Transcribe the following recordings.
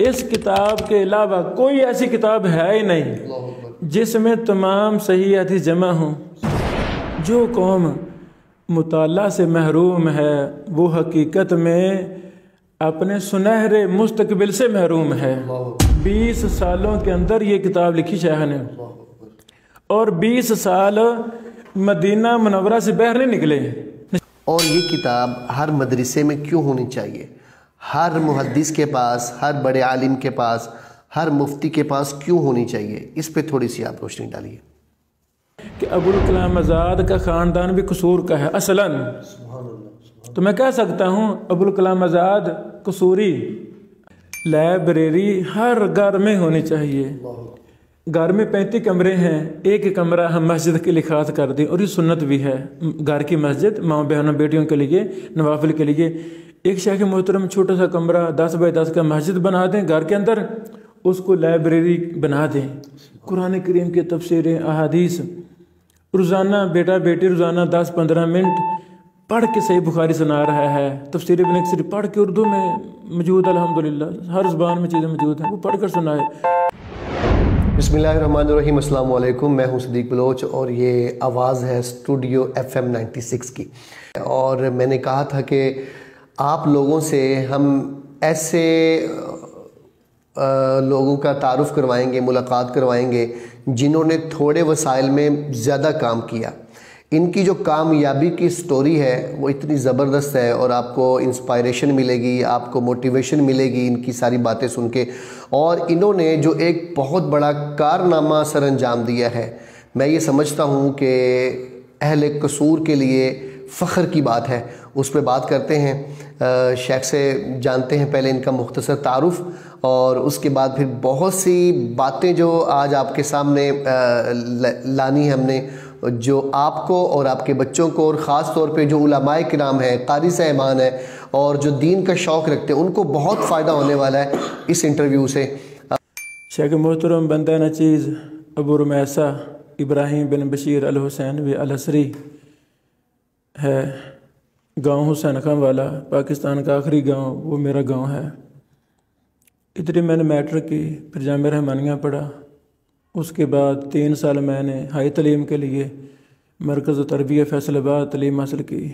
اس کتاب کے علاوہ کوئی ایسی کتاب ہے ہی نہیں جس میں تمام صحیح حدیث جمع ہوں۔ جو قوم مطالعہ سے محروم ہے وہ حقیقت میں اپنے سنہرے مستقبل سے محروم ہے۔ 20 سالوں کے اندر یہ کتاب لکھی شیخ نے، اور 20 سال مدینہ منورہ سے باہر نہیں نکلے۔ اور یہ کتاب ہر مدرسے میں کیوں ہونی چاہیے؟ ہر محدث کے پاس، ہر بڑے عالم کے پاس، ہر مفتی کے پاس کیوں ہونی چاہیے؟ اس پہ تھوڑی سی آپ روشنی ڈالیے۔ کہ ابوالکلام آزاد کا خاندان بھی قصور کا ہے اصلاً، تو میں کہہ سکتا ہوں ابوالکلام آزاد قصوری۔ لائبریری ہر گھر میں ہونی چاہیے۔ گھر میں 35 کمرے ہیں، ایک کمرہ ہم مسجد کے لیے خاص کر دیں، اور یہ سنت بھی ہے۔ گھر کی مسجد ماں بہنوں بیٹیوں کے لیے، نوافل کے لیے ایک شیخ محترم چھوٹا سا کمرہ 10 بائی 10 کا مسجد بنا دیں گھر کے اندر، اس کو لائبریری بنا دیں۔ قرآن کریم کی تفسیریں، احادیث روزانہ بیٹا بیٹی روزانہ 10-15 منٹ پڑھ کے صحیح بخاری سنا رہا ہے، تفسیر ابن کثیر پڑھ کے اردو میں موجود، الحمدللہ ہر زبان میں چیزیں موجود ہیں، وہ پڑھ کر سنائے۔ بسم اللہ الرحمن الرحیم۔ السلام علیکم، میں ہوں صدیق بلوچ اور یہ آواز ہے اسٹوڈیو FM 96 کی۔ اور میں نے کہا تھا کہ آپ لوگوں سے ہم ایسے لوگوں کا تعارف کروائیں گے، ملاقات کروائیں گے جنہوں نے تھوڑے وسائل میں زیادہ کام کیا۔ ان کی جو کامیابی کی سٹوری ہے وہ اتنی زبردست ہے، اور آپ کو انسپائریشن ملے گی، آپ کو موٹیویشن ملے گی ان کی ساری باتیں سن کے۔ اور انہوں نے جو ایک بہت بڑا کارنامہ سر انجام دیا ہے، میں یہ سمجھتا ہوں کہ اہل قصور کے لیے فخر کی بات ہے۔ اس پہ بات کرتے ہیں، شیخ سے جانتے ہیں پہلے ان کا مختصر تعارف، اور اس کے بعد پھر بہت سی باتیں جو آج آپ کے سامنے لانی ہم نے، جو آپ کو اور آپ کے بچوں کو، اور خاص طور پہ جو علماء کرام ہیں، قاری صاحبان ہیں، اور جو دین کا شوق رکھتے ہیں، ان کو بہت فائدہ ہونے والا ہے اس انٹرویو سے۔ شیخ محترم بندہ نچیز ابو رمیسہ ابراہیم بن بشیر الحسینوی الحصری ہے، گاؤں حسین خان والا، پاکستان کا آخری گاؤں وہ میرا گاؤں ہے۔ ادھر میں نے میٹرک کی، پھر جامعہ رحمانیہ پڑھا، اس کے بعد 3 سال میں نے ہائی تعلیم کے لیے مرکز تربیہ فیصل آباد تعلیم حاصل کی۔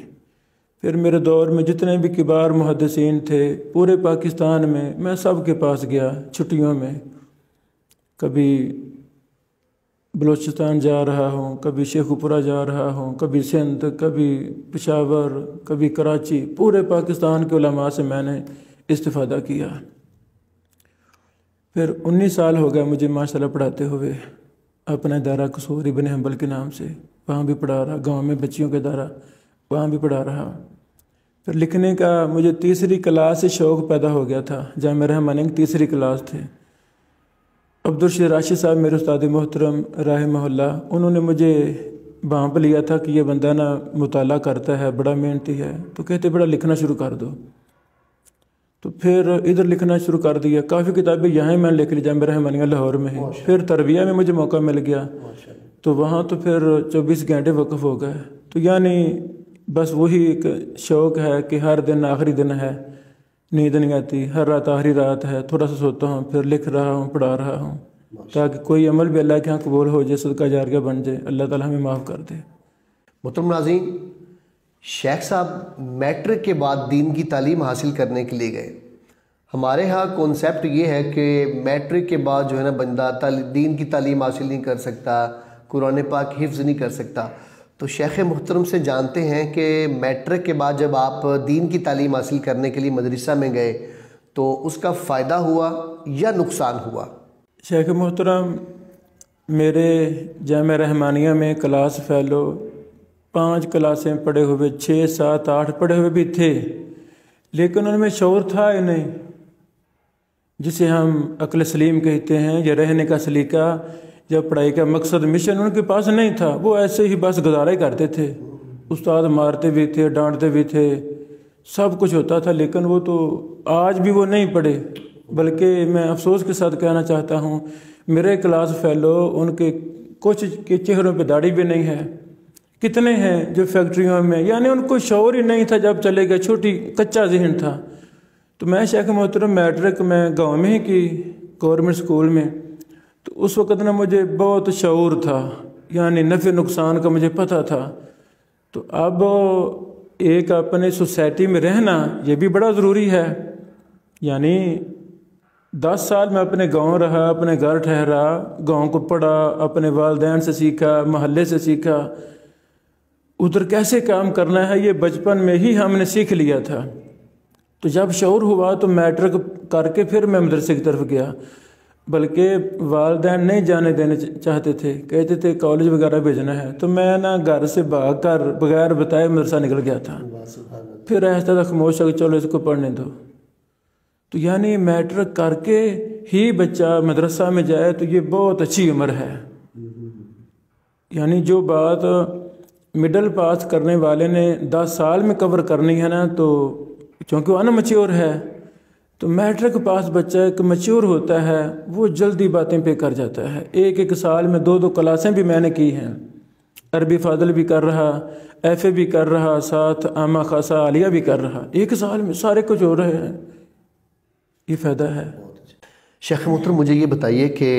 پھر میرے دور میں جتنے بھی کبار محدثین تھے پورے پاکستان میں سب کے پاس گیا چھٹیوں میں، کبھی بلوچستان جا رہا ہوں، کبھی شیخوپورہ جا رہا ہوں، کبھی سندھ، کبھی پشاور، کبھی کراچی، پورے پاکستان کے علماء سے میں نے استفادہ کیا۔ پھر 19 سال ہو گیا مجھے ماشاءاللہ پڑھاتے ہوئے، اپنا ادارہ قصور ابن حنبل کے نام سے، وہاں بھی پڑھا رہا، گاؤں میں بچیوں کا ادارہ وہاں بھی پڑھا رہا۔ پھر لکھنے کا مجھے 3ری کلاس سے شوق پیدا ہو گیا تھا، جامعہ رحمانیہ کی 3ری کلاس تھے۔ عبدالرشید راشد صاحب میرے استاد محترم رحمہ اللہ، انہوں نے مجھے بانپ لیا تھا کہ یہ بندہ نا مطالعہ کرتا ہے، بڑا محنتی ہے، تو کہتے بڑا لکھنا شروع کر دو۔ تو پھر ادھر لکھنا شروع کر دیا، کافی کتابیں یہاں ہی میں نے لکھ لی جامعہ رحمانیہ لاہور میں ہی۔ پھر تربیہ میں مجھے موقع مل گیا تو وہاں تو پھر 24 گھنٹے وقف ہو گئے۔ تو یعنی بس وہی ایک شوق ہے کہ ہر دن آخری دن ہے، نیند نہیں آتی، ہر رات آخری رات ہے، تھوڑا سا سوتا ہوں، پھر لکھ رہا ہوں، پڑھا رہا ہوں، تاکہ کوئی عمل بھی اللہ کے ہاں قبول ہو جائے، صدقہ جاریہ بن جائے، اللہ تعالیٰ ہمیں معاف کر دے۔ محترم ناظرین، شیخ صاحب میٹرک کے بعد دین کی تعلیم حاصل کرنے کے لیے گئے۔ ہمارے ہاں کانسیپٹ یہ ہے کہ میٹرک کے بعد جو ہے نا بندہ دین کی تعلیم حاصل نہیں کر سکتا، قرآن پاک حفظ نہیں کر سکتا۔ تو شیخ محترم سے جانتے ہیں کہ میٹرک کے بعد جب آپ دین کی تعلیم حاصل کرنے کے لیے مدرسہ میں گئے تو اس کا فائدہ ہوا یا نقصان ہوا؟ شیخ محترم میرے جامعہ رحمانیہ میں کلاس فیلو 5 کلاسیں پڑھے ہوئے، 6 7 8 پڑھے ہوئے بھی تھے، لیکن ان میں شعور تھا ہی نہیں، جسے ہم عقل سلیم کہتے ہیں، یا رہنے کا سلیقہ یا پڑھائی کا مقصد مشن ان کے پاس نہیں تھا۔ وہ ایسے ہی بس گزارا ہی کرتے تھے، استاد مارتے بھی تھے، ڈانٹتے بھی تھے، سب کچھ ہوتا تھا، لیکن وہ تو آج بھی وہ نہیں پڑھے۔ بلکہ میں افسوس کے ساتھ کہنا چاہتا ہوں میرے کلاس فیلو ان کے کچھ کے چہروں پہ داڑھی بھی نہیں ہے، کتنے ہیں جو فیکٹریوں میں، یعنی ان کو شعور ہی نہیں تھا، جب چلے گئے چھوٹی کچا ذہن تھا۔ تو میں شیخ محترم میٹرک میں گاؤں میں ہی کی گورنمنٹ اسکول میں. تو اس وقت نا مجھے بہت شعور تھا، یعنی نفع نقصان کا مجھے پتہ تھا. تو اب ایک اپنے سوسائٹی میں رہنا یہ بھی بڑا ضروری ہے. یعنی 10 سال میں اپنے گاؤں رہا، اپنے گھر ٹھہرا، گاؤں کو پڑھا، اپنے والدین سے سیکھا، محلے سے سیکھا. ادھر کیسے کام کرنا ہے یہ بچپن میں ہی ہم نے سیکھ لیا تھا. تو جب شعور ہوا تو میٹرک کر کے پھر میں مدرسے کی طرف گیا. بلکہ والدین نہیں جانے دینے چاہتے تھے، کہتے تھے کالج وغیرہ بھیجنا ہے. تو میں نا گھر سے بھاگ کر بغیر بتائے مدرسہ نکل گیا تھا. پھر ایسا تھا خاموش ہو کہ چلو اس کو پڑھنے دو. تو یعنی میٹرک کر کے ہی بچہ مدرسہ میں جائے تو یہ بہت اچھی عمر ہے. یعنی جو بات مڈل پاس کرنے والے نے 10 سال میں کور کرنی ہے نا، تو چونکہ وہ ان میچور ہے، تو میٹرک پاس بچہ ایک میچور ہوتا ہے، وہ جلدی باتیں پہ کر جاتا ہے. ایک سال میں 2 کلاسیں بھی میں نے کی ہیں. عربی فاضل بھی کر رہا، ایف اے بھی کر رہا، ساتھ عامہ خاصہ عالیہ بھی کر رہا. ایک سال میں سارے کچھ ہو رہے ہیں. یہ فائدہ ہے. شیخ محترم مجھے یہ بتائیے کہ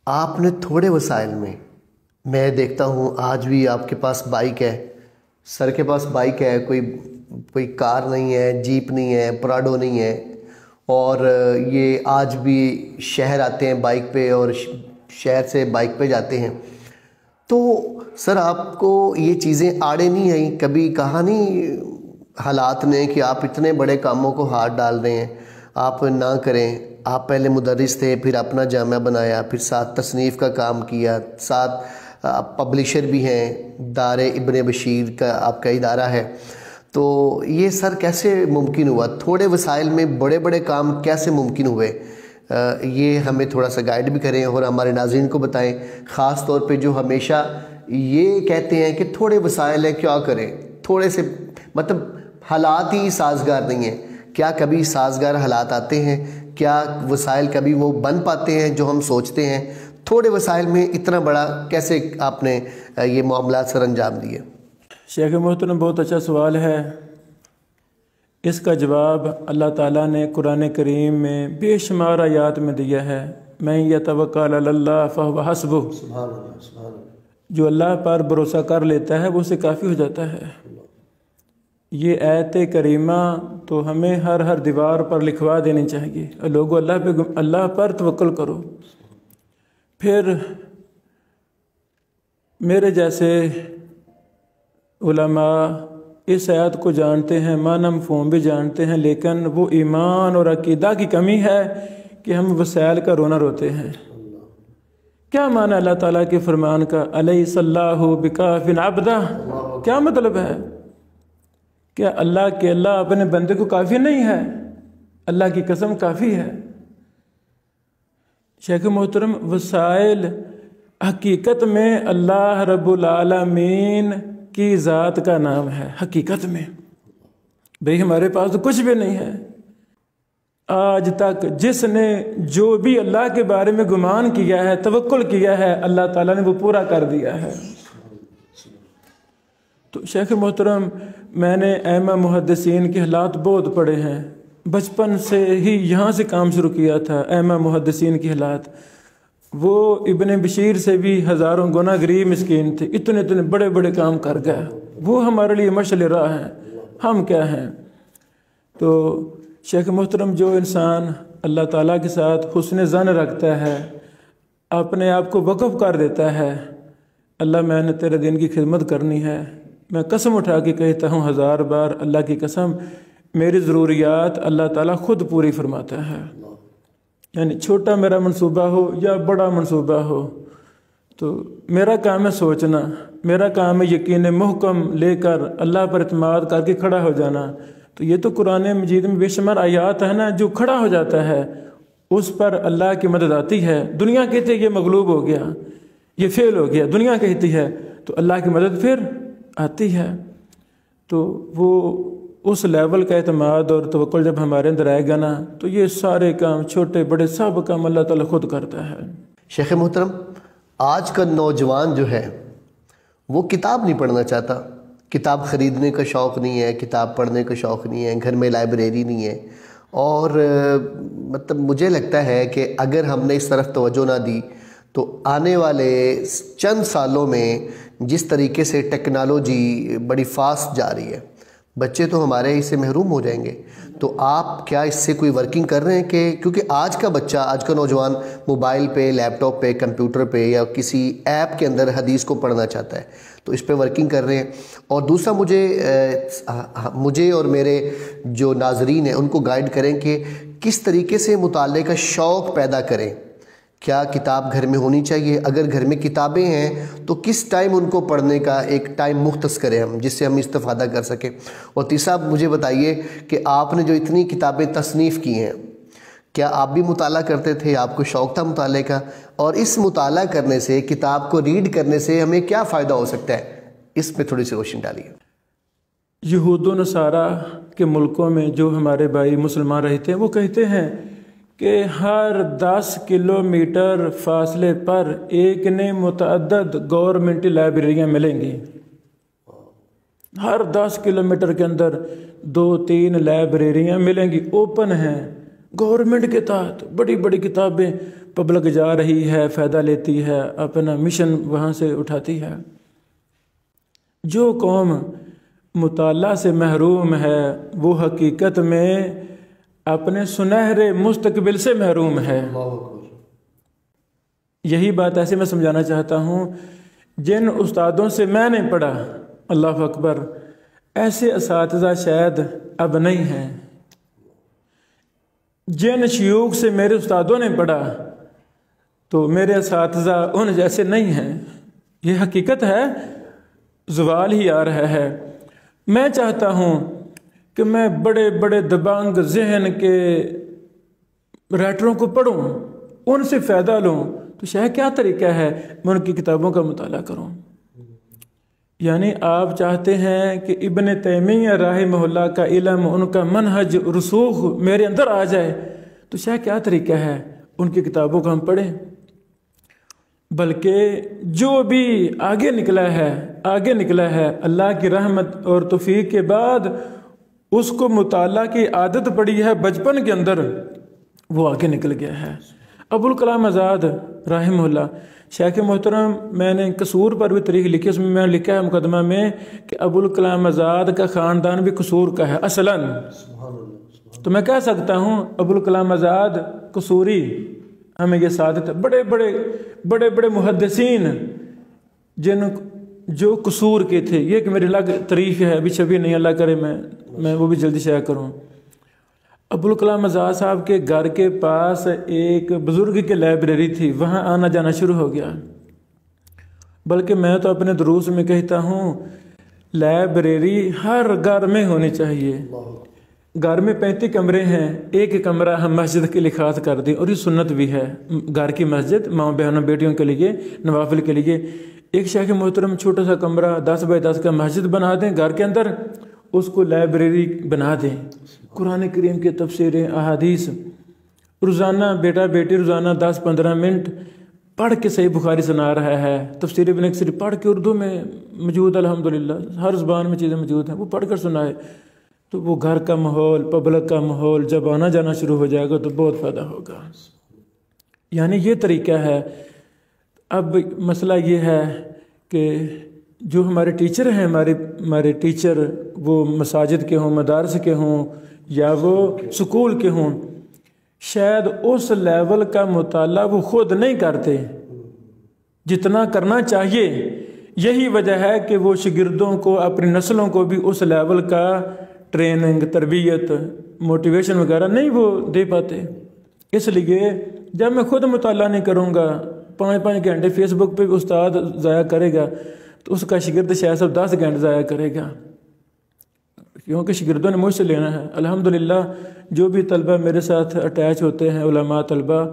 آپ نے تھوڑے وسائل میں دیکھتا ہوں آج بھی آپ کے پاس بائک ہے، سر کے پاس بائک ہے، کوئی کار نہیں ہے، جیپ نہیں ہے، پراڈو نہیں ہے، اور یہ آج بھی شہر آتے ہیں بائک پہ اور شہر سے بائک پہ جاتے ہیں. تو سر آپ کو یہ چیزیں آڑے نہیں آئیں؟ کبھی کہا نہیں حالات نے کہ آپ اتنے بڑے کاموں کو ہاتھ ڈال رہے ہیں، آپ نہ کریں؟ آپ پہلے مدرس تھے، پھر اپنا جامعہ بنایا، پھر ساتھ تصنیف کا کام کیا، ساتھ پبلشر بھی ہیں، دار ابن بشیر کا آپ کا ادارہ ہے. تو یہ سر کیسے ممکن ہوا؟ تھوڑے وسائل میں بڑے بڑے کام کیسے ممکن ہوئے؟ یہ ہمیں تھوڑا سا گائیڈ بھی کریں اور ہمارے ناظرین کو بتائیں، خاص طور پہ جو ہمیشہ یہ کہتے ہیں کہ تھوڑے وسائل ہیں کیا کریں، تھوڑے سے مطلب حالات ہی سازگار نہیں ہیں. کیا کبھی سازگار حالات آتے ہیں؟ کیا وسائل کبھی وہ بن پاتے ہیں جو ہم سوچتے ہیں؟ تھوڑے وسائل میں اتنا بڑا کیسے آپ نے یہ معاملات سر انجام دیے؟ شیخ محترم بہت اچھا سوال ہے. اس کا جواب اللہ تعالیٰ نے قرآن کریم میں بے شمار آیات میں دیا ہے. میں یتوکل علی اللہ فہو حسبہ. سبحان اللہ، سبحان اللہ. جو اللہ پر بھروسہ کر لیتا ہے وہ اسے کافی ہو جاتا ہے. یہ آیت کریمہ تو ہمیں ہر دیوار پر لکھوا دینی چاہیے. لوگوں اللہ پر توکل کرو. پھر میرے جیسے علماء اس آیت کو جانتے ہیں، معنی مفہوم بھی جانتے ہیں، لیکن وہ ایمان اور عقیدہ کی کمی ہے کہ ہم وسائل کا رونا روتے ہیں. کیا معنی اللہ تعالیٰ کے فرمان کا الیس اللہ بکاف عبدہ؟ کیا مطلب ہے؟ کیا اللہ اپنے بندے کو کافی نہیں ہے؟ اللہ کی قسم کافی ہے. شیخ محترم وسائل حقیقت میں اللہ رب العالمین کی ذات کا نام ہے. حقیقت میں بھئی ہمارے پاس تو کچھ بھی نہیں ہے. آج تک جس نے جو بھی اللہ کے بارے میں گمان کیا ہے، توکل کیا ہے، اللہ تعالیٰ نے وہ پورا کر دیا ہے. تو شیخ محترم میں نے ائمہ محدثین کے حالات بہت پڑھے ہیں. بچپن سے ہی یہاں سے کام شروع کیا تھا. ائمہ محدثین کے حالات، وہ ابن بشیر سے بھی ہزاروں گنا غریب مسکین تھے، اتنے بڑے بڑے کام کر گئے. وہ ہمارے لیے مشعل راہ ہیں، ہم کیا ہیں؟ تو شیخ محترم جو انسان اللہ تعالیٰ کے ساتھ حسن ظن رکھتا ہے، اپنے آپ کو وقف کر دیتا ہے، اللہ میں نے تیرے دین کی خدمت کرنی ہے. میں قسم اٹھا کے کہتا ہوں 1000 بار، اللہ کی قسم، میری ضروریات اللہ تعالیٰ خود پوری فرماتا ہے. یعنی چھوٹا میرا منصوبہ ہو یا بڑا منصوبہ ہو، تو میرا کام ہے سوچنا، میرا کام ہے یقین محکم لے کر اللہ پر اعتماد کر کے کھڑا ہو جانا. تو یہ تو قرآن مجید میں بے شمار آیات ہے نا، جو کھڑا ہو جاتا ہے اس پر اللہ کی مدد آتی ہے. دنیا کہتی ہے یہ مغلوب ہو گیا، یہ فیل ہو گیا، دنیا کہتی ہے، تو اللہ کی مدد پھر آتی ہے. تو وہ اس لیول کا اعتماد اور توکل جب ہمارے اندر آئے گا نا، تو یہ سارے کام چھوٹے بڑے سب کام اللہ تعالیٰ خود کرتا ہے. شیخ محترم آج کا نوجوان جو ہے وہ کتاب نہیں پڑھنا چاہتا. کتاب خریدنے کا شوق نہیں ہے، کتاب پڑھنے کا شوق نہیں ہے، گھر میں لائبریری نہیں ہے. اور مطلب مجھے لگتا ہے کہ اگر ہم نے اس طرف توجہ نہ دی تو آنے والے چند سالوں میں جس طریقے سے ٹیکنالوجی بڑی فاسٹ جا رہی ہے، بچے تو ہمارے اس سے محروم ہو جائیں گے. تو آپ کیا اس سے کوئی ورکنگ کر رہے ہیں کہ کیونکہ آج کا بچہ، آج کا نوجوان موبائل پہ، لیپ ٹاپ پہ، کمپیوٹر پہ یا کسی ایپ کے اندر حدیث کو پڑھنا چاہتا ہے، تو اس پہ ورکنگ کر رہے ہیں. اور دوسرا مجھے اور میرے جو ناظرین ہیں ان کو گائیڈ کریں کہ کس طریقے سے مطالعے کا شوق پیدا کریں. کیا کتاب گھر میں ہونی چاہیے؟ اگر گھر میں کتابیں ہیں تو کس ٹائم ان کو پڑھنے کا ایک ٹائم مختص کریں ہم، جس سے ہم استفادہ کر سکیں. اور تیسرا مجھے بتائیے کہ آپ نے جو اتنی کتابیں تصنیف کی ہیں، کیا آپ بھی مطالعہ کرتے تھے؟ آپ کو شوق تھا مطالعے کا؟ اور اس مطالعہ کرنے سے، کتاب کو ریڈ کرنے سے ہمیں کیا فائدہ ہو سکتا ہے؟ اس پہ تھوڑی سی روشنی ڈالیے. یہود و نصارہ کے ملکوں میں جو ہمارے بھائی مسلمان رہتے ہیں، وہ کہتے ہیں کہ ہر 10 کلومیٹر فاصلے پر ایک نے متعدد گورنمنٹ لائبریریاں ملیں گی. ہر 10 کلومیٹر کے اندر 2-3 لائبریریاں ملیں گی، اوپن ہیں، گورنمنٹ کے تحت بڑی بڑی کتابیں پبلک جا رہی ہے، فائدہ لیتی ہے، اپنا مشن وہاں سے اٹھاتی ہے. جو قوم مطالعہ سے محروم ہے وہ حقیقت میں اپنے سنہرے مستقبل سے محروم ہے. یہی بات ایسے میں سمجھانا چاہتا ہوں، جن استادوں سے میں نے پڑھا، اللہ اکبر، ایسے اساتذہ شاید اب نہیں ہیں. جن شیوخ سے میرے استادوں نے پڑھا تو میرے اساتذہ ان جیسے نہیں ہیں. یہ حقیقت ہے، زوال ہی آ رہا ہے. میں چاہتا ہوں کہ میں بڑے بڑے دبانگ ذہن کے رائٹروں کو پڑھوں، ان سے فائدہ لوں. تو شاید کیا طریقہ ہے، میں ان کی کتابوں کا مطالعہ کروں. یعنی آپ چاہتے ہیں کہ ابن تیمیہ رحمہ اللہ کا علم، ان کا منہج رسوخ میرے اندر آ جائے، تو شاید کیا طریقہ ہے، ان کی کتابوں کو ہم پڑھیں. بلکہ جو بھی آگے نکلا ہے اللہ کی رحمت اور توفیق کے بعد اس کو مطالعہ کی عادت پڑی ہے بچپن کے اندر، وہ آگے نکل گیا ہے. ابوالکلام آزاد رحمہ اللہ، شیخ محترم، میں نے قصور پر بھی تاریخ لکھی، اس میں میں نے لکھا ہے مقدمہ میں کہ ابوالکلام آزاد کا خاندان بھی قصور کا ہے اصلاً. تو میں کہہ سکتا ہوں ابوالکلام آزاد قصوری، ہمیں یہ سعادت ہے. بڑے بڑے محدثین جو قصور کے تھے، یہ کہ میری الگ تعریف ہے، ابھی شبھی نہیں، اللہ کرے میں وہ بھی جلدی شائع کروں. ابوالکلام آزاد صاحب کے گھر کے پاس ایک بزرگ کی لائبریری تھی، وہاں آنا جانا شروع ہو گیا. بلکہ میں تو اپنے دروس میں کہتا ہوں لائبریری ہر گھر میں ہونی چاہیے. گھر میں 35 کمرے ہیں، ایک کمرہ ہم مسجد کے لیے خاص کر دیں، اور یہ سنت بھی ہے. گھر کی مسجد ماں بہنوں بیٹیوں کے لیے، نوافل کے لیے ایک شیخ محترم چھوٹا سا کمرہ 10 بائی 10 کا مسجد بنا دیں گھر کے اندر، اس کو لائبریری بنا دیں. قرآن کریم کے تفسیریں، احادیث، روزانہ بیٹا بیٹی روزانہ 10-15 منٹ پڑھ کے صحیح بخاری سنا رہا ہے، تفسیر ابن کثیر پڑھ کے اردو میں موجود، الحمدللہ ہر زبان میں چیزیں موجود ہیں، وہ پڑھ کر سنائے. تو وہ گھر کا ماحول، پبلک کا ماحول جب آنا جانا شروع ہو جائے گا تو بہت فائدہ ہوگا. یعنی یہ طریقہ ہے. اب مسئلہ یہ ہے کہ جو ہمارے ٹیچر ہیں، ہمارے ٹیچر وہ مساجد کے ہوں، مدارس کے ہوں یا وہ سکول کے ہوں، شاید اس لیول کا مطالعہ وہ خود نہیں کرتے جتنا کرنا چاہیے. یہی وجہ ہے کہ وہ شاگردوں کو، اپنی نسلوں کو بھی اس لیول کا ٹریننگ، تربیت، موٹیویشن وغیرہ نہیں وہ دے پاتے. اس لیے جب میں خود مطالعہ نہیں کروں گا، 5 گھنٹے فیس بک پہ استاد ضائع کرے گا تو اس کا شاگرد شاید صرف 10 گھنٹے ضائع کرے گا، کیونکہ شاگردوں نے مجھ سے لینا ہے. الحمدللہ جو بھی طلبہ میرے ساتھ اٹیچ ہوتے ہیں، علماء طلبہ،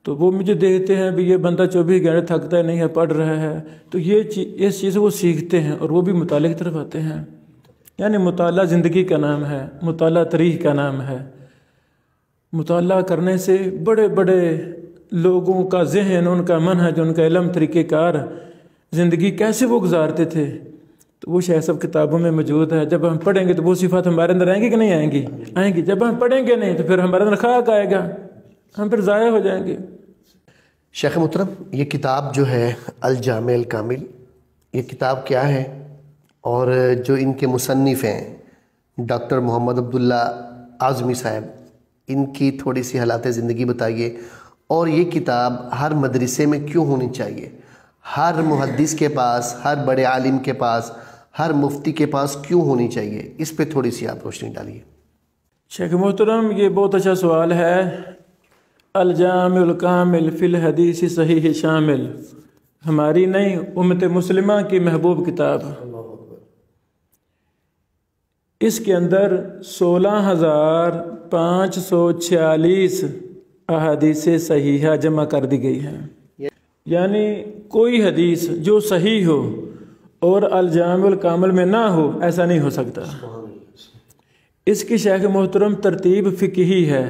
تو وہ مجھے دیکھتے ہیں بھی یہ بندہ 24 گھنٹے تھکتا نہیں ہے، پڑھ رہا ہے، تو اس چیز وہ سیکھتے ہیں اور وہ بھی مطالعے کی طرف آتے ہیں. یعنی مطالعہ زندگی کا نام ہے، مطالعہ تاریخ کا نام ہے. مطالعہ کرنے سے بڑے بڑے لوگوں کا ذہن، ان کا منہج، ان کا علم، طریقہ کار، زندگی کیسے وہ گزارتے تھے، تو وہ شیخ صاحب کتابوں میں موجود ہے. جب ہم پڑھیں گے تو وہ صفات ہمارے اندر آئیں گی کہ نہیں آئیں گی؟ آئیں گی. جب ہم پڑھیں گے نہیں تو پھر ہمارے اندر خاک آئے گا، ہم پھر ضائع ہو جائیں گے. شیخ محترم، یہ کتاب جو ہے الجامع الکامل، یہ کتاب کیا ہے؟ اور جو ان کے مصنف ہیں ڈاکٹر محمد عبداللہ اعظمی صاحب، ان کی تھوڑی سی حالات زندگی بتائیے. اور یہ کتاب ہر مدرسے میں کیوں ہونی چاہیے؟ ہر محدث کے پاس، ہر بڑے عالم کے پاس، ہر مفتی کے پاس کیوں ہونی چاہیے؟ اس پہ تھوڑی سی آپ روشنی ڈالیے. شیخ محترم، یہ بہت اچھا سوال ہے. الجامع الکامل فی الحدیث صحیح شامل، ہماری نہیں امت مسلمہ کی محبوب کتاب. اس کے اندر 16,546 احادیث صحیحہ جمع کر دی گئی ہیں. یعنی کوئی حدیث جو صحیح ہو اور الجامع الکامل میں نہ ہو، ایسا نہیں ہو سکتا. اس کی شیخ محترم ترتیب فقہی ہے.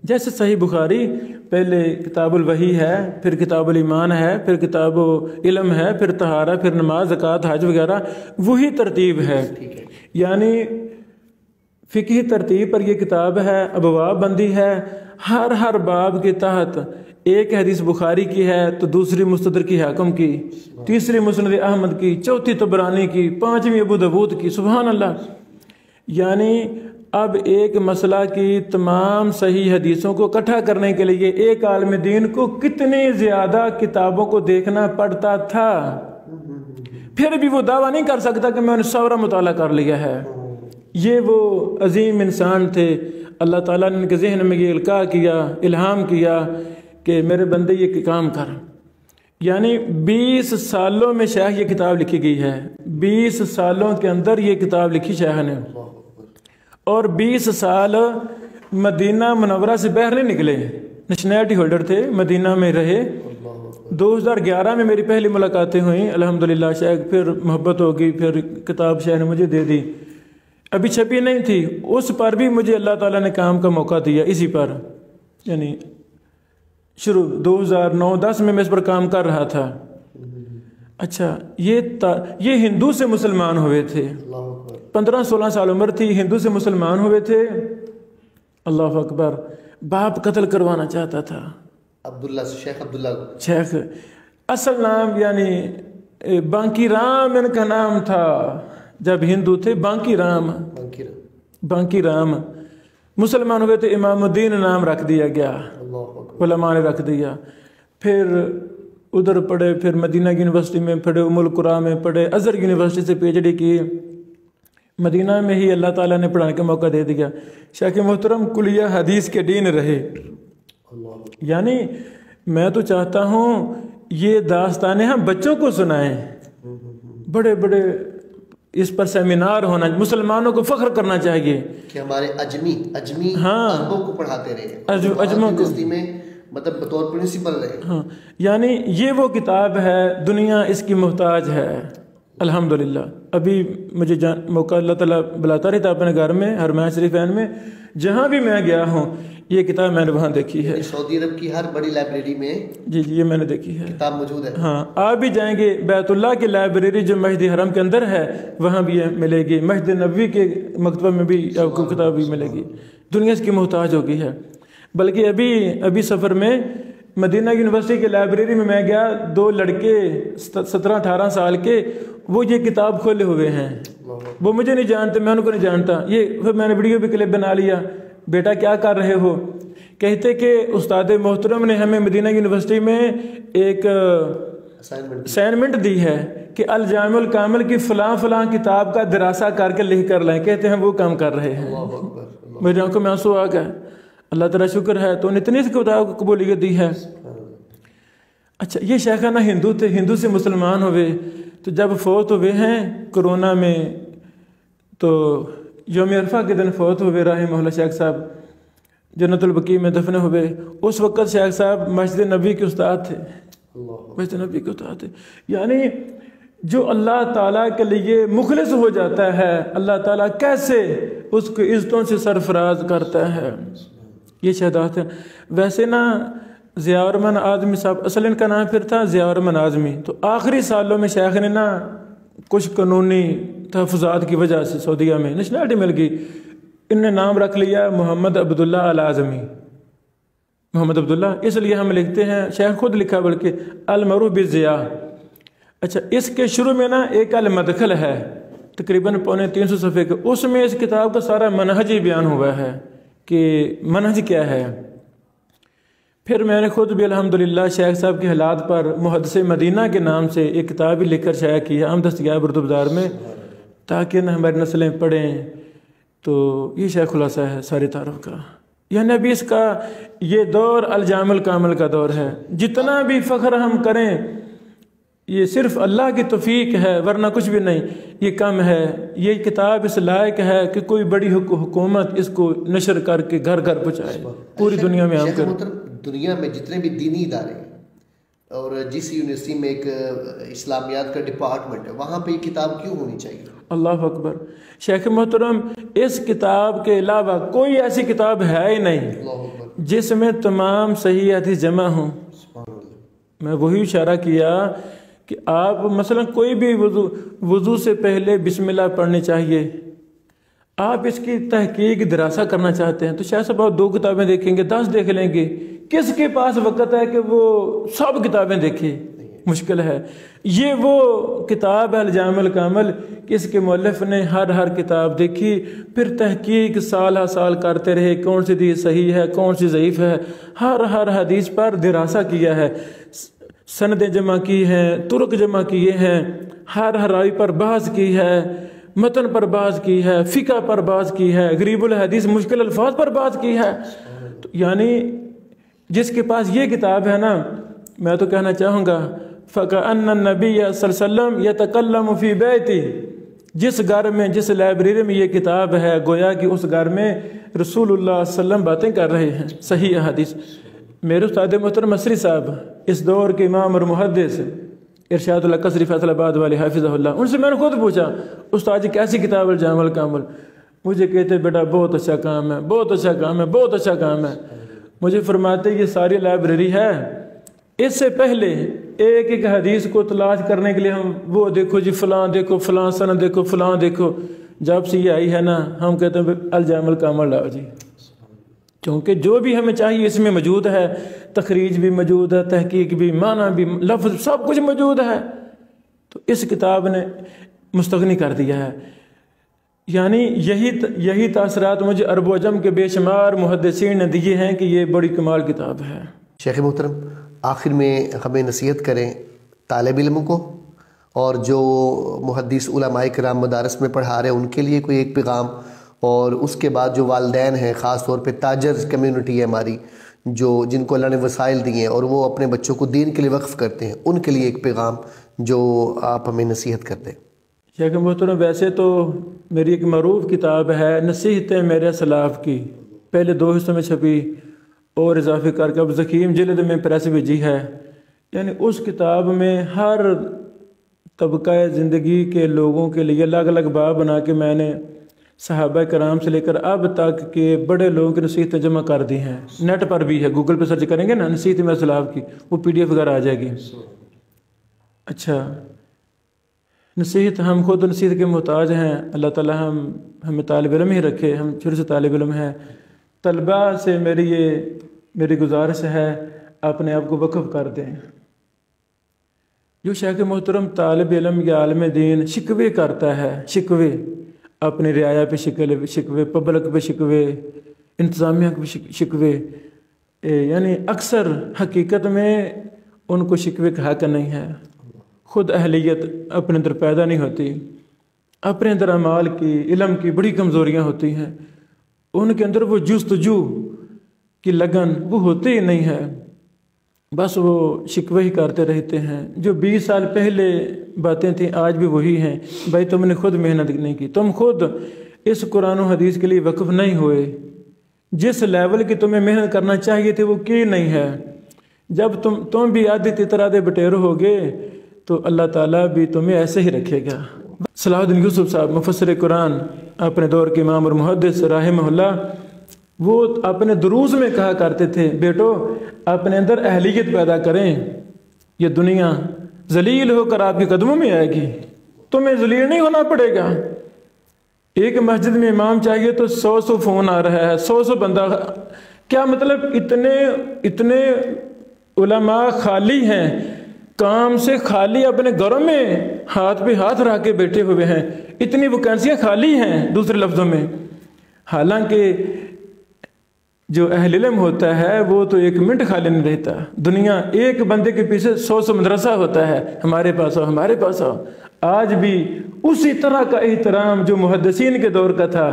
جیسے صحیح بخاری پہلے کتاب الوحی ہے، پھر کتاب الایمان ہے، پھر کتاب علم ہے، پھر طہارہ، پھر نماز، زکوٰۃ، حج وغیرہ، وہی ترتیب ہے. یعنی فقہی ترتیب پر یہ کتاب ہے. ابواب بندی ہے، ہر باب کے تحت ایک حدیث بخاری کی ہے تو دوسری مستدرک کی حاکم کی، تیسری مسند احمد کی، چوتھی طبرانی کی، پانچویں ابو داؤد کی. سبحان اللہ. یعنی اب ایک مسئلہ کی تمام صحیح حدیثوں کو اکٹھا کرنے کے لیے ایک عالم دین کو کتنی زیادہ کتابوں کو دیکھنا پڑتا تھا. پھر بھی وہ دعویٰ نہیں کر سکتا کہ میں نے سورا مطالعہ کر لیا ہے. یہ وہ عظیم انسان تھے، اللہ تعالیٰ نے ان کے ذہن میں یہ القاء کیا، الہام کیا کہ میرے بندے یہ کام کر. یعنی 20 سالوں میں شیخ یہ کتاب لکھی گئی ہے. 20 سالوں کے اندر یہ کتاب لکھی شیخ نے، اور 20 سال مدینہ منورہ سے باہر نہیں نکلے. نیشنلٹی ہولڈر تھے، مدینہ میں رہے. 2011 میں میری پہلی ملاقاتیں ہوئیں الحمدللہ. شیخ پھر محبت ہوگی، پھر کتاب شیخ نے مجھے دے دی. ابھی چھپی نہیں تھی، اس پر بھی مجھے اللہ تعالیٰ نے کام کا موقع دیا. اسی پر یعنی شروع 2009-10 میں اس پر کام کر رہا تھا. اچھا، یہ ہندو سے مسلمان ہوئے تھے. 15-16 سال عمر تھی، ہندو سے مسلمان ہوئے تھے. اللہ اکبر. باپ قتل کروانا چاہتا تھا. شیخ عبداللہ شیخ اصل نام یعنی بانکی رام ان کا نام تھا. جب ہندو تھے بانکی رام. مسلمان ہوئے تھے امام الدین نام رکھ دیا گیا، علماء نے رکھ دیا. پھر ادھر پڑھے، پھر مدینہ یونیورسٹی میں پڑھے، ام القریٰ میں پڑھے، ازہر یونیورسٹی سے PhD کی. مدینہ میں ہی اللہ تعالیٰ نے پڑھانے کا موقع دے دیا. شیخ محترم کلیہ حدیث کے ڈین رہے. یعنی میں تو چاہتا ہوں یہ داستانیں ہم بچوں کو سنائیں. بڑے بڑے اس پر سیمینار ہونا، مسلمانوں کو فخر کرنا چاہیے کہ ہمارے اجمی عربوں کو پڑھاتے رہے، اجموں کو میں مطلب بطور پرنسپل رہے. ہاں، یعنی یہ وہ کتاب ہے، دنیا اس کی محتاج ہے الحمدللہ. ابھی مجھے موقع اللہ تعالیٰ بلاتا رہتا اپنے گھر میں، حرمین شریفین میں، جہاں بھی میں گیا ہوں یہ کتاب میں نے وہاں دیکھی ہے. سعودی عرب کی ہر بڑی لائبریری میں جی یہ میں نے دیکھی ہے، کتاب موجود ہے. ہاں، آپ بھی جائیں گے بیت اللہ کی لائبریری جو مسجد حرم کے اندر ہے وہاں بھی ملے گی. مسجد نبوی کے مکتبہ میں بھی آپ کو کتاب بھی ملے گی. دنیا اس کی محتاج ہو گئی ہے. بلکہ ابھی سفر میں مدینہ یونیورسٹی کے لائبریری میں گیا، 2 لڑکے 17-18 سال کے، وہ یہ کتاب کھولے ہوئے ہیں. وہ مجھے نہیں جانتے، میں ان کو نہیں جانتا. یہ پھر میں نے ویڈیو بھی کلپ بنا لیا. بیٹا کیا کر رہے ہو؟ کہتے کہ استاد محترم نے ہمیں مدینہ یونیورسٹی میں ایک اسائنمنٹ دی ہے کہ الجامع الکامل کی فلاں کتاب کا دراسہ کر کے لکھ کر لائیں. کہتے ہیں وہ کام کر رہے ہیں. میری آنکھوں میں آنسو آ گئے. اللہ تعالیٰ شکر ہے تو اتنی سی کتاب کو قبولیت دی ہے. اچھا، یہ شیخانہ ہندو تھے، ہندو سے مسلمان ہوئے. تو جب فوت ہوئے ہیں کرونا میں، تو یوم عرفہ کے دن فوت ہوئے رحمہ اللہ شیخ صاحب، جنت البقیع میں دفن ہوئے. اس وقت شیخ صاحب مسجد نبی کے استاد تھے. مسجد نبی کے استاد تھے. یعنی جو اللہ تعالیٰ کے لیے مخلص ہو جاتا ہے، اللہ تعالیٰ کیسے اس کو عزتوں سے سرفراز کرتا ہے. یہ شہادت ہے. ویسے نا ضیاء الرحمن اعظمی صاحب، اصل ان کا نام پھر تھا ضیاء الرحمن اعظمی. تو آخری سالوں میں شیخ نے نا کچھ قانونی تحفظات کی وجہ سے سعودیہ میں نیشنلٹی مل گئی، ان نے نام رکھ لیا محمد عبداللہ الاعظمی، محمد عبداللہ، اس لیے ہم لکھتے ہیں، شیخ خود لکھا بلکہ المعروف بالضیاء۔ اچھا، اس کے شروع میں نا ایک المدخل ہے تقریباً 350 صفحے کے، اس میں اس کتاب کا سارا منہج ہی بیان ہوا ہے کہ منہج کیا ہے۔ پھر میں نے خود بھی الحمدللہ شیخ صاحب کے حالات پر محدث مدینہ کے نام سے ایک کتاب بھی لکھ کر شائع کی ہے، ہم دستیاب اردو بازار میں، تاکہ نہ ہماری نسلیں پڑھیں۔ تو یہ شیخ خلاصہ ہے سارے تعارف کا، یعنی ابھی اس کا یہ دور الجامع الکامل کا دور ہے، جتنا بھی فخر ہم کریں یہ صرف اللہ کی توفیق ہے، ورنہ کچھ بھی نہیں، یہ کم ہے۔ یہ کتاب اس لائق ہے کہ کوئی بڑی حکومت اس کو نشر کر کے گھر گھر پہنچائے، پوری دنیا میں عام کرے۔ دنیا میں جتنے بھی دینی ادارے اور جس یونیورسٹی میں ایک اسلامیات کا ڈپارٹمنٹ ہے، وہاں پہ یہ کتاب کیوں ہونی چاہیے؟ اللہ اکبر، شیخ محترم، اس کتاب کے علاوہ کوئی ایسی کتاب ہے ہی نہیں جس میں تمام صحیح حدیث جمع ہوں۔ میں وہی اشارہ کیا کہ آپ مثلا کوئی بھی وضو سے پہلے بسم اللہ پڑھنی چاہیے، آپ اس کی تحقیق دراسہ کرنا چاہتے ہیں تو شاید صاحب آپ 2 کتابیں دیکھیں گے، 10 دیکھ لیں گے، کس کے پاس وقت ہے کہ وہ سب کتابیں دیکھے؟ مشکل ہے۔ یہ وہ کتاب ہے الجامع الکامل کہ اس کے مؤلف نے ہر کتاب دیکھی، پھر تحقیق سال ہر سال کرتے رہے، کون سی حدیث صحیح ہے، کون سی ضعیف ہے، ہر حدیث پر دراسہ کیا ہے، سندیں جمع کی ہیں، طرق جمع کیے ہیں، ہر راوی پر بحث کی ہے، متن پر بحث کی ہے، فقہ پر بحث کی ہے، غریب الحدیث مشکل الفاظ پر بحث کی ہے۔ تو یعنی جس کے پاس یہ کتاب ہے نا، میں تو کہنا چاہوں گا فَكَأَنَّ النَّبِيَّ صلی اللہ علیہ وسلم يَتَكَلَّمُ فِي بَيْتِهِ، جس گھر میں، جس لائبریری میں یہ کتاب ہے، گویا کہ اس گھر میں رسول اللہ صلی اللہ علیہ وسلم باتیں کر رہے ہیں، صحیح حدیث۔ میرے استاد محترم مصری صاحب، اس دور کے امام اور محدث ارشاد اللہ قصری فیصل آباد والے حافظہ اللہ، ان سے میں نے خود پوچھا استاد جی کیسی کتاب الجامع الکامل؟ مجھے کہتے بیٹا بہت اچھا کام ہے، بہت اچھا کام ہے، بہت اچھا کام ہے۔ مجھے فرماتے یہ ساری لائبریری ہے، اس سے پہلے ایک حدیث کو تلاش کرنے کے لیے ہم وہ دیکھو جی فلاں دیکھو، فلاں سند دیکھو، فلاں دیکھو، جب سے یہ آئی ہے نا ہم کہتے ہیں الجامع الکامل لاؤ جی، کیونکہ جو بھی ہمیں چاہیے اس میں موجود ہے، تخریج بھی موجود ہے، تحقیق بھی، معنی بھی، لفظ سب کچھ موجود ہے۔ تو اس کتاب نے مستغنی کر دیا ہے۔ یعنی یہی تاثرات مجھے عرب و عجم کے بے شمار محدثین نے دیے ہیں کہ یہ بڑی کمال کتاب ہے۔ شیخ محترم، آخر میں ہمیں نصیحت کریں طالب علموں کو اور جو محدث علماء کرام مدارس میں پڑھا رہے ہیں ان کے لیے کوئی ایک پیغام، اور اس کے بعد جو والدین ہیں، خاص طور پہ تاجر کمیونٹی ہے ہماری، جن کو اللہ نے وسائل دیے ہیں اور وہ اپنے بچوں کو دین کے لیے وقف کرتے ہیں، ان کے لیے ایک پیغام جو آپ ہمیں نصیحت کر دیں۔ شیخ محترم، ویسے تو میری ایک معروف کتاب ہے نصیحتیں میرے سلاف کی، پہلے 2 حصوں میں چھپی اور اضافے کر کے اب زخیم جلد میں پریس بھیجی ہے۔ یعنی اس کتاب میں ہر طبقہ زندگی کے لوگوں کے لیے الگ الگ باب بنا کے میں نے صحابہ کرام سے لے کر اب تک کے بڑے لوگوں کی نصیحتیں جمع کر دی ہیں، نیٹ پر بھی ہے، گوگل پہ سرچ کریں گے نا نصیحت میرے سلاف کی، وہ PDF وغیرہ آ جائے گی۔ اچھا، نصیحت، ہم خود نصیحت کے محتاج ہیں، اللہ تعالی ہمیں طالب علم ہی رکھے، ہم شروع سے طالب علم ہیں۔ طلباء سے میری گزارش ہے اپنے آپ کو وقف کر دیں۔ جو شیخ محترم طالب علم یا عالم دین شکوے کرتا ہے، شکوے اپنی رعایا پہ شکوے، پبلک پہ شکوے، انتظامیہ پہ شکوے، یعنی اکثر حقیقت میں ان کو شکوے کا حق نہیں ہے۔ خود اہلیت اپنے اندر پیدا نہیں ہوتی، اپنے اندر اعمال کی، علم کی بڑی کمزوریاں ہوتی ہیں، ان کے اندر وہ جستجو کی لگن وہ ہوتی ہی نہیں ہے، بس وہ شکوے ہی کرتے رہتے ہیں۔ جو 20 سال پہلے باتیں تھیں آج بھی وہی ہیں۔ بھائی تم نے خود محنت نہیں کی، تم خود اس قرآن و حدیث کے لیے وقف نہیں ہوئے، جس لیول کی تمہیں محنت کرنا چاہیے تھی وہ کی نہیں ہے۔ جب تم بھی آدھی تتر آدھے بٹیرو ہوگے تو اللہ تعالیٰ بھی تمہیں ایسے ہی رکھے گا۔ صلاح الدین یوسف صاحب مفسر قرآن، اپنے دور کے امام اور محدث رحمہ اللہ، وہ اپنے دروس میں کہا کرتے تھے بیٹو اپنے اندر اہلیت پیدا کریں، یہ دنیا ذلیل ہو کر آپ کے قدموں میں آئے گی۔ تمہیں ذلیل نہیں ہونا پڑے گا. ایک مسجد میں امام چاہیے تو 100 فون آ رہا ہے, 100 بندہ. کیا مطلب اتنے علماء خالی ہیں, کام سے خالی, اپنے گھروں میں ہاتھ پہ ہاتھ رکھ کے بیٹھے ہوئے ہیں. اتنی ویکینسیاں خالی ہیں دوسرے لفظوں میں. حالانکہ جو اہل علم ہوتا ہے وہ تو 1 منٹ خالی نہیں رہتا. دنیا ایک بندے کے پیچھے 100 مدرسہ ہوتا ہے, ہمارے پاس ہو, ہمارے پاس ہو. آج بھی اسی طرح کا احترام جو محدثین کے دور کا تھا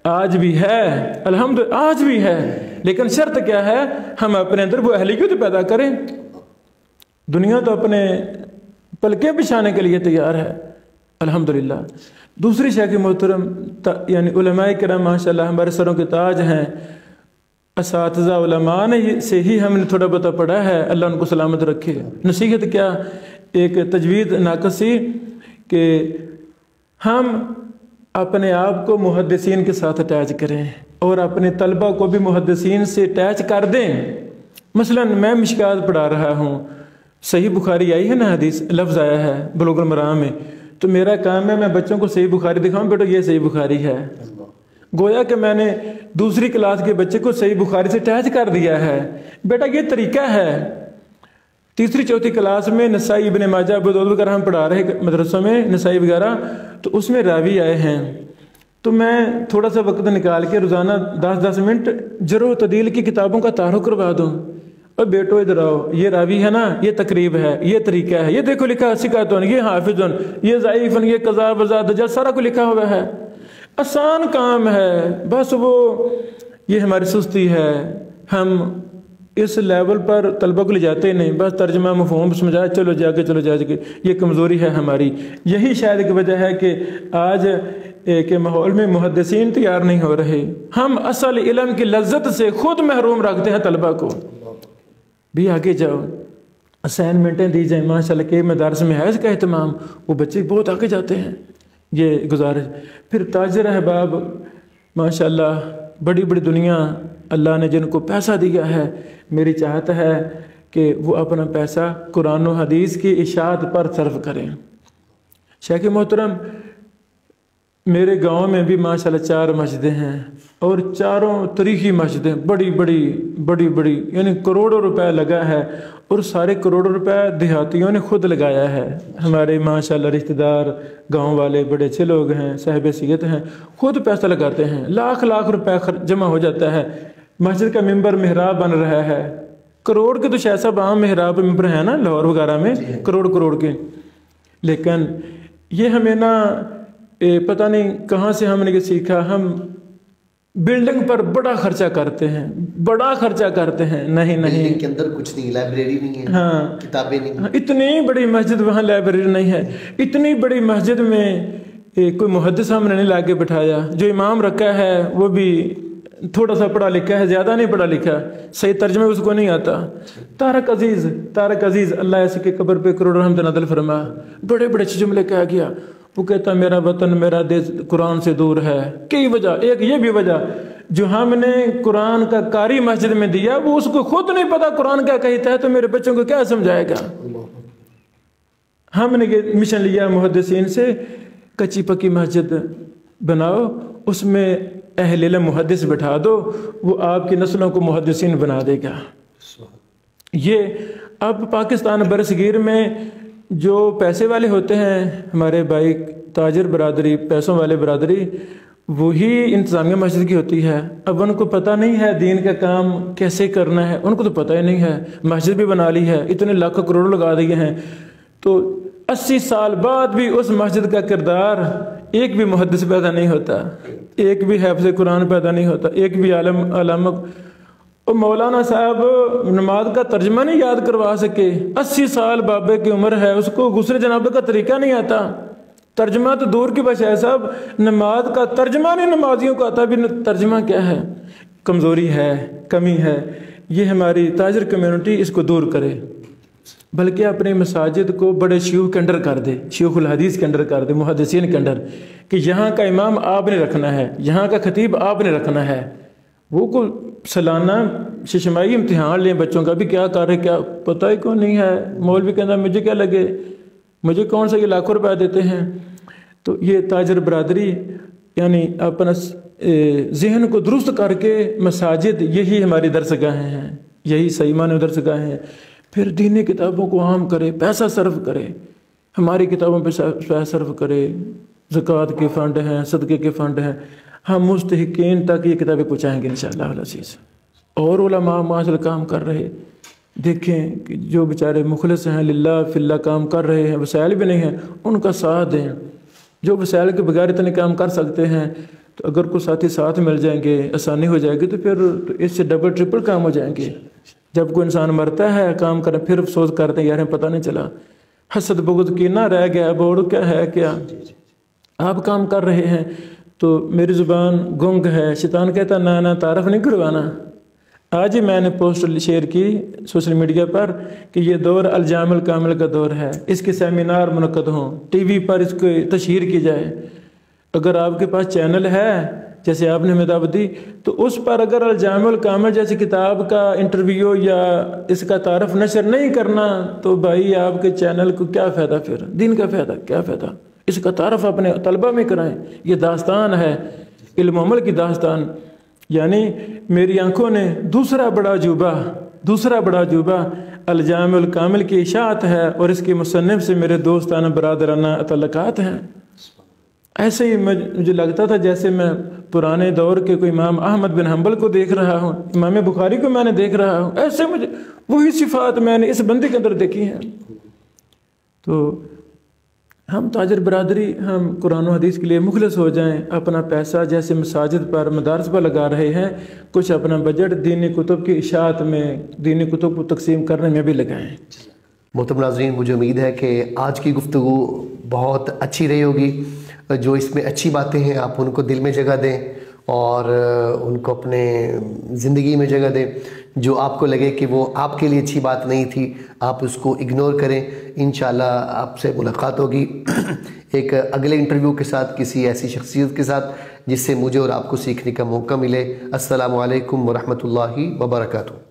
آج بھی ہے, الحمدللہ آج بھی ہے. لیکن شرط کیا ہے, ہم اپنے اندر وہ اہلیت پیدا کریں. دنیا تو اپنے پلکیں بچھانے کے لیے تیار ہے الحمدللہ. دوسری شیخ محترم, یعنی علماء کرام ماشاءاللہ ہمارے سروں کے تاج ہیں. اساتذہ علماء نے سے ہی ہم نے تھوڑا بہت پڑھا ہے, اللہ ان کو سلامت رکھے. نصیحت کیا, ایک تجوید ناقص سی کہ ہم اپنے آپ کو محدثین کے ساتھ اٹیچ کریں اور اپنے طلبہ کو بھی محدثین سے اٹیچ کر دیں. مثلا میں مشکات پڑھا رہا ہوں, صحیح بخاری آئی ہے نا, حدیث لفظ آیا ہے بلوغ المرام میں, تو میرا کام ہے میں بچوں کو صحیح بخاری دکھاؤں, بیٹا یہ صحیح بخاری ہے. گویا کہ میں نے دوسری کلاس کے بچے کو صحیح بخاری سے اٹیچ کر دیا ہے, بیٹا یہ طریقہ ہے. تیسری چوتھی کلاس میں نسائی ابن ماجہ ابو داؤد وغیرہ ہم پڑھا رہے مدرسوں میں, نسائی وغیرہ, تو اس میں راوی آئے ہیں. تو میں تھوڑا سا وقت نکال کے روزانہ 10 منٹ جرح و تعدیل کی کتابوں کا تعارف کروا دوں. اور بیٹو ادھر آؤ, یہ راوی ہے نا, یہ تقریب ہے, یہ طریقہ ہے, یہ دیکھو لکھا ثقاتن, یہ حافظن, یہ ضعیفن, یہ قضا وزا دجال, سارا کو لکھا ہوا ہے. آسان کام ہے, بس وہ یہ ہماری سستی ہے. ہم اس لیول پر طلبہ کو لے جاتے نہیں, بس ترجمہ مفہوم سمجھا چلو جا کے, یہ کمزوری ہے ہماری. یہی شاید ایک وجہ ہے کہ آج کے ماحول میں محدثین تیار نہیں ہو رہے. ہم اصل علم کی لذت سے خود محروم رکھتے ہیں طلبہ کو. بھی آگے جاؤ, اسائنمنٹیں دی جائیں ماشاءاللہ کہ مدارس میں ہے اس کا اہتمام, وہ بچے بہت آگے جاتے ہیں. یہ گزارش. پھر تاجر احباب ماشاءاللہ, بڑی بڑی دنیا اللہ نے جن کو پیسہ دیا ہے, میری چاہت ہے کہ وہ اپنا پیسہ قرآن و حدیث کی اشاعت پر صرف کریں. شیخ محترم, میرے گاؤں میں بھی ماشاءاللہ 4 مسجدیں ہیں, اور چاروں تاریخی مسجدیں, بڑی, یعنی کروڑوں روپے لگا ہے, اور سارے کروڑوں روپے دیہاتیوں نے خود لگایا ہے. ہمارے ماشاءاللہ رشتہ دار گاؤں والے بڑے اچھے لوگ ہیں, صاحب حیثیت ہیں, خود پیسہ لگاتے ہیں. لاکھ روپے جمع ہو جاتا ہے. مسجد کا ممبر محراب بن رہا ہے, کروڑ کے تو شاید صاحب عام محراب ممبر ہیں نا لاہور وغیرہ میں, کروڑ کے. لیکن یہ ہمیں نا پتہ نہیں کہاں سے ہم نے یہ سیکھا, ہم بلڈنگ پر بڑا خرچہ کرتے ہیں, نہیں بلڈنگ کے اندر کچھ نہیں, لائبریری نہیں ہے, ہاں کتابیں نہیں, اتنی بڑی مسجد, وہاں لائبریری نہیں ہے. اتنی بڑی مسجد میں کوئی محدث ہم نے نہیں لا کے بٹھایا. جو امام رکھا ہے وہ بھی تھوڑا سا پڑھا لکھا ہے, زیادہ نہیں پڑھا لکھا, صحیح ترجمہ اس کو نہیں آتا. طارق عزیز اللہ ایسے کے قبر پہ کروڑ رحمت نازل فرما, بڑے اچھے جملے کہا گیا. وہ کہتا میرا وطن میرا دیش قرآن سے دور ہے. کئی وجہ, ایک یہ بھی وجہ, جو ہم نے قرآن کا قاری مسجد میں دیا وہ اس کو خود نہیں پتا قرآن کیا کہتا ہے, تو میرے بچوں کو کیا سمجھائے گا. ہم نے یہ مشن لیا محدثین سے, کچی پکی مسجد بناؤ, اس میں اہل علم محدث بٹھا دو, وہ آپ کی نسلوں کو محدثین بنا دے گا. یہ اب پاکستان برصغیر میں جو پیسے والے ہوتے ہیں, ہمارے بھائی تاجر برادری, پیسوں والے برادری, وہی انتظامیہ مسجد کی ہوتی ہے. اب ان کو پتہ نہیں ہے دین کا کام کیسے کرنا ہے, ان کو تو پتہ ہی نہیں ہے. مسجد بھی بنا لی ہے, اتنے لاکھ کروڑ لگا دیے ہیں, تو 80 سال بعد بھی اس مسجد کا کردار, ایک بھی محدث پیدا نہیں ہوتا, ایک بھی حافظ قرآن پیدا نہیں ہوتا, ایک بھی علامہ. اور مولانا صاحب نماز کا ترجمہ نہیں یاد کروا سکے, 80 سال بابے کی عمر ہے, اس کو غسل جنابہ کا طریقہ نہیں آتا. ترجمہ تو دور کی بات ہے صاحب, نماز کا ترجمہ نہیں نمازیوں کو آتا, بھی ترجمہ کیا ہے. کمزوری ہے, کمی ہے. یہ ہماری تاجر کمیونٹی اس کو دور کرے, بلکہ اپنے مساجد کو بڑے شیوخ کے انڈر کر دے, شیوخ الحدیث کے انڈر کر دے, محدثین کے انڈر, کہ یہاں کا امام آپ نے رکھنا ہے, یہاں کا خطیب آپ نے رکھنا ہے. وہ کو سالانہ ششمائی امتحان لیں بچوں کا بھی, کیا کر رہے, کیا پتہ ہی کون نہیں ہے. مولوی کہنا مجھے کیا لگے, مجھے کون سا یہ لاکھوں روپے دیتے ہیں. تو یہ تاجر برادری یعنی اپنا ذہن کو درست کر کے مساجد یہی ہماری درس گاہیں ہیں، یہی صحیح معنی درس گاہیں ہیں. پھر دینی کتابوں کو عام کرے، پیسہ صرف کرے، ہماری کتابوں پہ پیسہ صرف کرے. زکوٰۃ کے فنڈ ہیں، صدقے کے فنڈ ہیں، ہم مستحقین تک یہ کتابیں پہنچائیں گے انشاءاللہ العزیز. اور علماء معاشر کام کر رہے، دیکھیں کہ جو بیچارے مخلص ہیں، للہ فی اللہ کام کر رہے ہیں، وسائل بھی نہیں ہیں، ان کا ساتھ دیں. جو وسائل کے بغیر اتنے کام کر سکتے ہیں تو اگر کوئی ساتھی ساتھ مل جائیں گے، آسانی ہو جائے گی، تو پھر اس سے ڈبل ٹرپل کام ہو جائیں گے. جب کوئی انسان مرتا ہے کام کریں پھر افسوس کرتے ہیں یار ہمیں پتہ نہیں چلا، حسد بغض کی نہ رہ گیا، اب اور کیا ہے کیا. آپ کام کر رہے ہیں تو میری زبان گنگ ہے، شیطان کہتا نہ تعارف نہیں کروانا. آج ہی میں نے پوسٹ شیئر کی سوشل میڈیا پر کہ یہ دور الجامع الکامل کا دور ہے، اس کے سیمینار منعقد ہوں، ٹی وی پر اس کو تشہیر کی جائے. اگر آپ کے پاس چینل ہے جیسے آپ نے ہمیں دعوت دی تو اس پر اگر الجامع الکامل جیسی کتاب کا انٹرویو یا اس کا تعارف نشر نہیں کرنا تو بھائی آپ کے چینل کو کیا فائدہ، پھر دین کا فائدہ کیا فائدہ. اس کا تعارف اپنے طلبہ میں کرائیں. یہ داستان ہے، علم و عمل کی داستان. یعنی میری آنکھوں نے دوسرا بڑا عجوبہ الجامع الکامل کی اشاعت ہے، اور اس کے مصنف سے میرے دوستانہ برادرانہ تعلقات ہیں. ایسے ہی مجھے لگتا تھا جیسے میں پرانے دور کے کوئی امام احمد بن حنبل کو دیکھ رہا ہوں، امام بخاری کو میں نے دیکھ رہا ہوں. ایسے مجھے وہی صفات میں نے اس بندے کے اندر دیکھی ہیں. تو ہم تاجر برادری ہم قرآن و حدیث کے لیے مخلص ہو جائیں. اپنا پیسہ جیسے مساجد پر مدارس پر لگا رہے ہیں، کچھ اپنا بجٹ دینی کتب کی اشاعت میں، دینی کتب کو تقسیم کرنے میں بھی لگائیں. محترم ناظرین، مجھے امید ہے کہ آج کی گفتگو بہت اچھی رہی ہوگی. جو اس میں اچھی باتیں ہیں آپ ان کو دل میں جگہ دیں اور ان کو اپنے زندگی میں جگہ دیں. جو آپ کو لگے کہ وہ آپ کے لیے اچھی بات نہیں تھی آپ اس کو اگنور کریں. انشاءاللہ آپ سے ملاقات ہوگی ایک اگلے انٹرویو کے ساتھ، کسی ایسی شخصیت کے ساتھ جس سے مجھے اور آپ کو سیکھنے کا موقع ملے. السلام علیکم ورحمۃ اللہ وبرکاتہ.